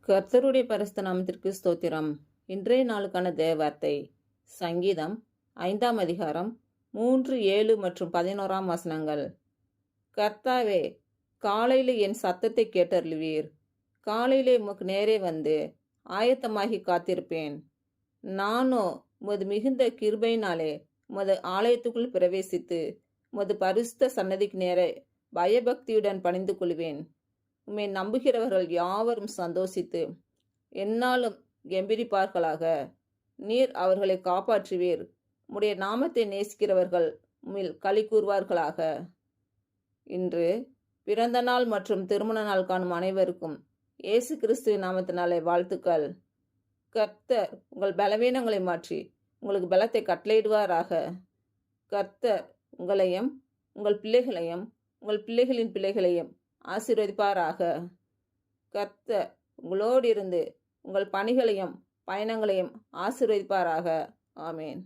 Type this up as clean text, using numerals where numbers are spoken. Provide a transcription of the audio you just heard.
கர்த்தருடைய பரிசுத்த நாமத்திற்கு ஸ்தோத்திரம். இன்றைய நாளுக்கான தேவவார்த்தை சங்கீதம் 5ஆம் அதிகாரம் 3, 7 மற்றும் 11ஆம் வசனங்கள். கர்த்தாவே, காலையிலே என் சத்தத்தை கேட்டருளுவீர். காலையிலே உமக்கு நேரே வந்து ஆயத்தமாகி காத்திருப்பேன். நானோ உமது மிகுந்த கிருபையினாலே உமது ஆலயத்துக்குள் பிரவேசித்து உமது பரிசுத்த சன்னதிக்கு நேரே பயபக்தியுடன் பணிந்து கொள்வேன். உம்மை நம்புகிறவர்கள் யாவரும் சந்தோஷித்து எந்நாளும் கெம்பீரிப்பார்களாக. நீர் அவர்களை காப்பாற்றுவீர். உம்முடைய நாமத்தை நேசிக்கிறவர்கள் உம்மில் களி கூறுவார்களாக. இன்று பிறந்த நாள் மற்றும் திருமண நாள் காணும் அனைவருக்கும் இயேசு கிறிஸ்துவின் நாமத்தினாலே வாழ்த்துக்கள். கர்த்தர் உங்கள் பலவீனங்களை மாற்றி உங்களுக்கு பலத்தை கட்டளையிடுவாராக. கர்த்தர் உங்களையும் உங்கள் பிள்ளைகளையும் உங்கள் பிள்ளைகளின் பிள்ளைகளையும் ஆசீர்வதிப்பாராக. கர்த்தர் உங்களோடு இருந்து உங்கள் பணிகளையும் பயணங்களையும் ஆசீர்வதிப்பாராக. ஆமேன்.